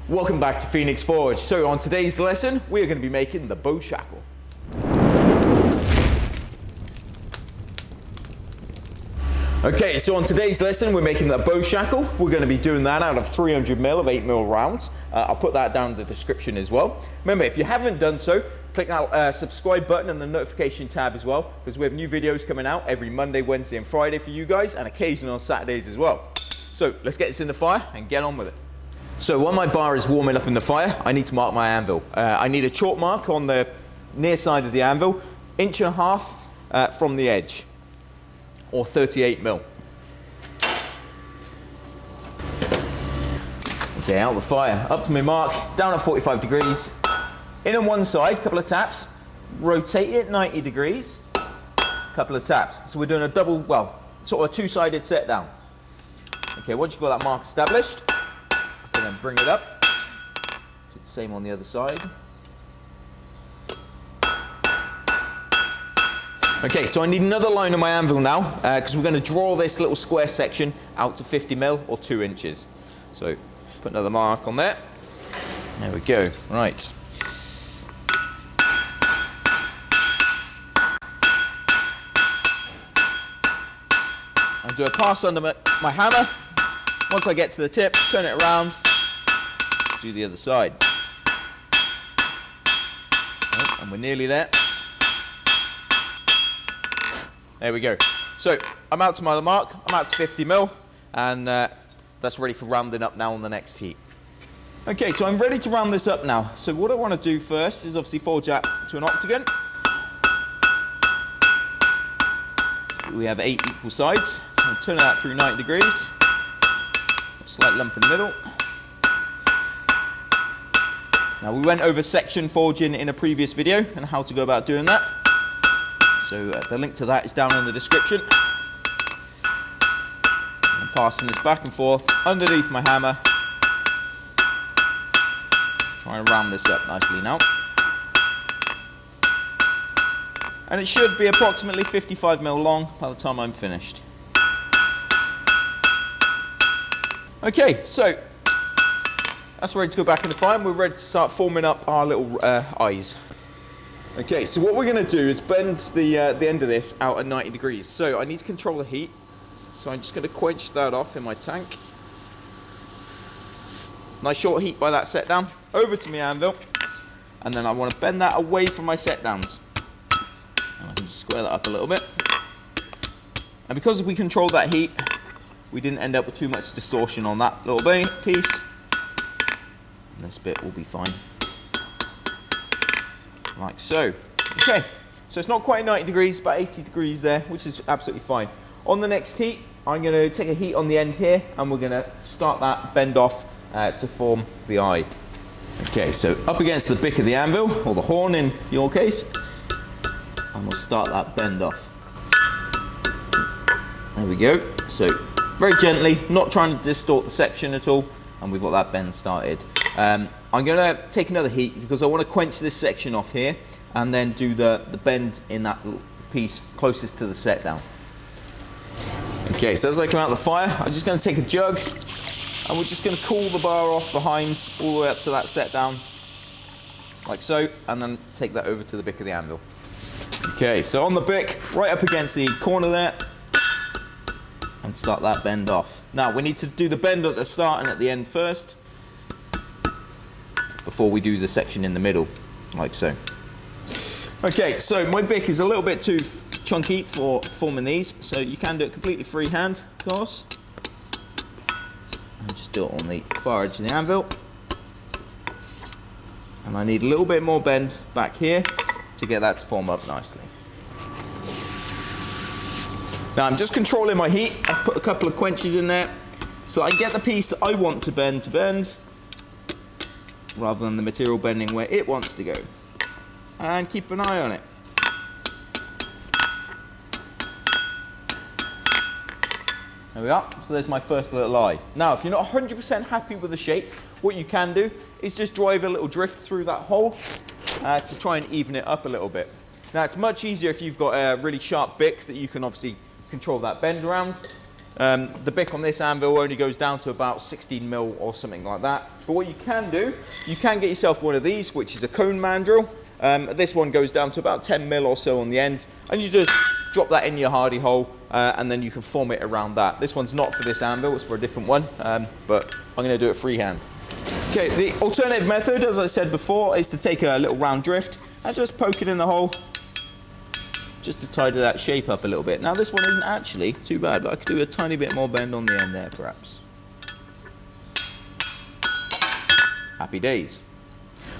Welcome back to Phoenix Forge. So on today's lesson, we are going to be making the bow shackle. Okay, so on today's lesson, we're making the bow shackle. We're going to be doing that out of 300mm of 8mm rounds. I'll put that down in the description as well. Remember, if you haven't done so, click that subscribe button and the notification tab as well, because we have new videos coming out every Monday, Wednesday, and Friday for you guys, and occasionally on Saturdays as well. So let's get this in the fire and get on with it. So while my bar is warming up in the fire, I need to mark my anvil. I need a chalk mark on the near side of the anvil, 1.5 inches from the edge, or 38mm. Okay, out of the fire, up to my mark, down at 45 degrees. In on one side, couple of taps, rotate it 90 degrees, couple of taps. So we're doing a double, well, sort of a two-sided set down. Okay, once you've got that mark established, and then bring it up. Do the same on the other side. Okay, so I need another line on my anvil now, because we're going to draw this little square section out to 50mm or 2 inches. So put another mark on there. There we go. Right. I'll do a pass under my hammer. Once I get to the tip, turn it around, do the other side. Oh, and we're nearly there. There we go. So I'm out to my mark, I'm out to 50mm, and that's ready for rounding up now on the next heat. Okay, so I'm ready to round this up now. So what I want to do first is obviously forge that to an octagon. So we have 8 equal sides. So I'm turning that through 90 degrees. Slight lump in the middle. Now we went over section forging in a previous video and how to go about doing that. So the link to that is down in the description. I'm passing this back and forth underneath my hammer. Try and round this up nicely now. And it should be approximately 55mm long by the time I'm finished. Okay, so that's ready to go back in the fire, and we're ready to start forming up our little eyes. Okay, so what we're going to do is bend the end of this out at 90 degrees. So I need to control the heat, so I'm just going to quench that off in my tank. Nice short heat by that set down, over to my anvil, and then I want to bend that away from my set downs. And I can just square that up a little bit. And because we control that heat, we didn't end up with too much distortion on that little piece. And this bit will be fine. Like so. Okay, so it's not quite 90 degrees, about 80 degrees there, which is absolutely fine. On the next heat, I'm going to take a heat on the end here, and we're going to start that bend off to form the eye. Okay, so up against the bick of the anvil, or the horn in your case, and we'll start that bend off. There we go. So very gently, not trying to distort the section at all, and we've got that bend started. I'm going to take another heat because I want to quench this section off here and then do the bend in that little piece closest to the set down. Okay, so as I come out of the fire, I'm just going to take a jug and we're just going to cool the bar off behind all the way up to that set down, like so, and then take that over to the bick of the anvil. Okay, so on the bick, right up against the corner there, and start that bend off. Now we need to do the bend at the start and at the end first before we do the section in the middle, like so. Okay, so my bick is a little bit too chunky for forming these, so you can do it completely freehand, of course. And just do it on the far edge of the anvil. And I need a little bit more bend back here to get that to form up nicely. Now I'm just controlling my heat. I've put a couple of quenches in there so I get the piece that I want to bend rather than the material bending where it wants to go. And keep an eye on it. There we are. So there's my first little eye. Now if you're not 100% happy with the shape, what you can do is just drive a little drift through that hole to try and even it up a little bit. Now it's much easier if you've got a really sharp bick that you can obviously control that bend around. The bick on this anvil only goes down to about 16 mil or something like that. But what you can do, you can get yourself one of these, which is a cone mandrel. This one goes down to about 10 mil or so on the end, and you just drop that in your hardy hole, and then you can form it around that. This one's not for this anvil, it's for a different one, but I'm going to do it freehand. Okay, the alternative method, as I said before, is to take a little round drift and just poke it in the hole, just to tidy that shape up a little bit. Now this one isn't actually too bad, but I could do a tiny bit more bend on the end there perhaps. Happy days.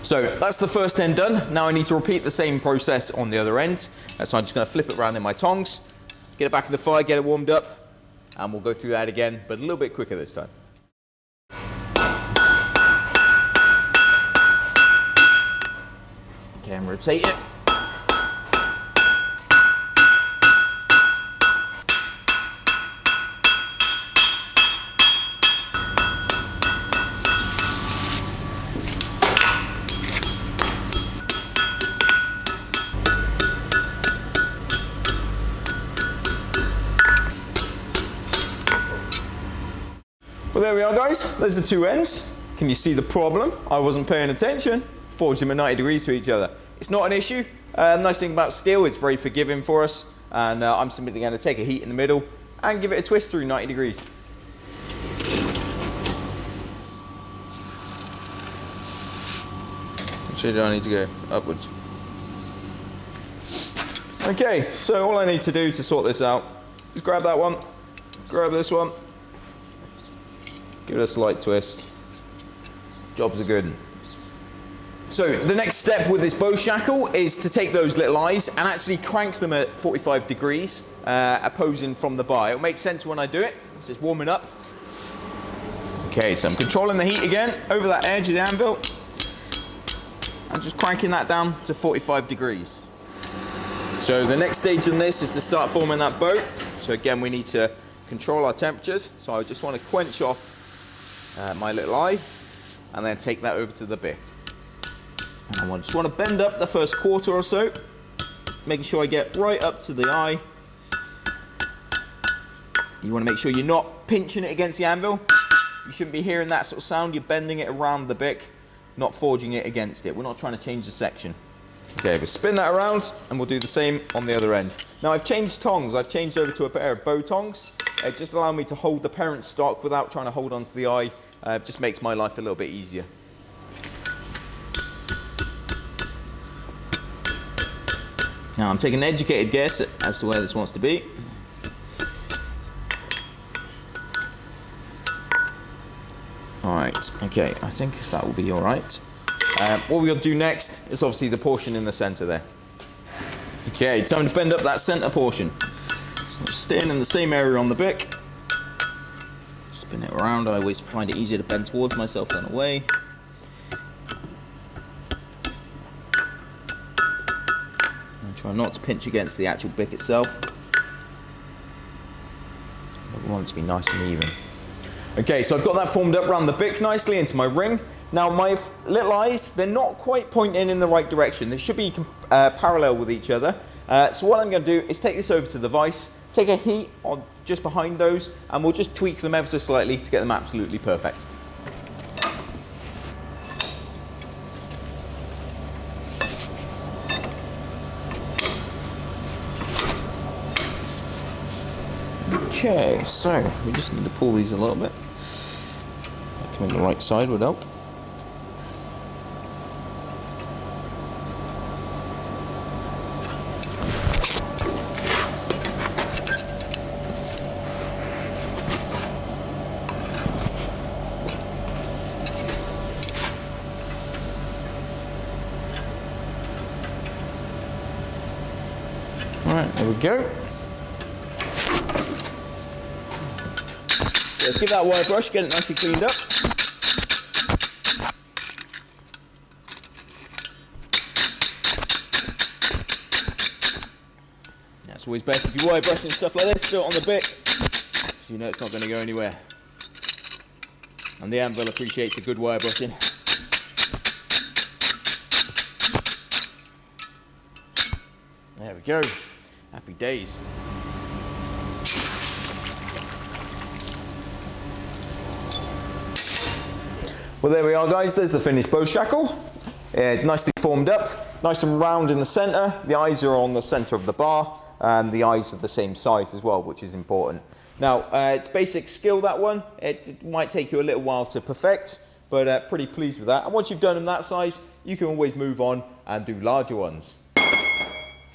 So that's the first end done. Now I need to repeat the same process on the other end. So I'm just going to flip it around in my tongs, get it back in the fire, get it warmed up, and we'll go through that again, but a little bit quicker this time. Okay, and rotate it. Well, there we are, guys. There's the two ends. Can you see the problem? I wasn't paying attention. Forged them at 90 degrees to each other. It's not an issue. Nice thing about steel, it's very forgiving for us. And I'm simply going to take a heat in the middle and give it a twist through 90 degrees. Which way do I need to go? Upwards. Okay, so all I need to do to sort this out is grab that one, grab this one, give it a slight twist. Jobs are good. So the next step with this bow shackle is to take those little eyes and actually crank them at 45 degrees opposing from the bar. It'll make sense when I do it. It's just warming up. Okay, so I'm controlling the heat again over that edge of the anvil. I'm just cranking that down to 45 degrees. So the next stage in this is to start forming that bow. So again, we need to control our temperatures. So I just want to quench off my little eye and then take that over to the bick. And I just want to bend up the first quarter or so, making sure I get right up to the eye. You want to make sure you're not pinching it against the anvil. You shouldn't be hearing that sort of sound. You're bending it around the bick, not forging it against it. We're not trying to change the section. Okay, we'll spin that around and we'll do the same on the other end. Now I've changed tongs. I've changed over to a pair of bow tongs. It just allows me to hold the parent stock without trying to hold onto the eye. It just makes my life a little bit easier. Now I'm taking an educated guess as to where this wants to be. Alright, okay, I think that will be alright. What we'll do next is obviously the portion in the centre there. Okay, time to bend up that centre portion. So staying in the same area on the bick. Spin it around. I always find it easier to bend towards myself than away. And try not to pinch against the actual bick itself. I want it to be nice and even. Okay, so I've got that formed up around the bick nicely into my ring. Now my little eyes, they're not quite pointing in the right direction. They should be parallel with each other. So what I'm going to do is take this over to the vise, take a heat on just behind those, and we'll just tweak them ever so slightly to get them absolutely perfect. Okay, so we just need to pull these a little bit. Come on the right side would help. Alright, there we go. So let's give that wire brush, get it nicely cleaned up. That's always best if you're wire brushing stuff like this, do it on the bick, so you know it's not going to go anywhere. And the anvil appreciates a good wire brushing. There we go. Happy days. Well, there we are, guys. There's the finished bow shackle. Nicely formed up, nice and round in the center. The eyes are on the center of the bar, and the eyes are the same size as well, which is important. Now, it's basic skill, that one. It might take you a little while to perfect, but pretty pleased with that. And once you've done them that size, you can always move on and do larger ones.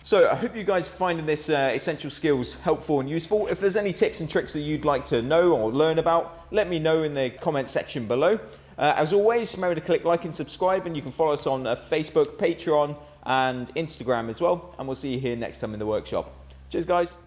So I hope you guys are finding this essential skills helpful and useful. If there's any tips and tricks that you'd like to know or learn about, let me know in the comment section below. As always, remember to click like and subscribe, and you can follow us on Facebook, Patreon and Instagram as well. And we'll see you here next time in the workshop. Cheers, guys.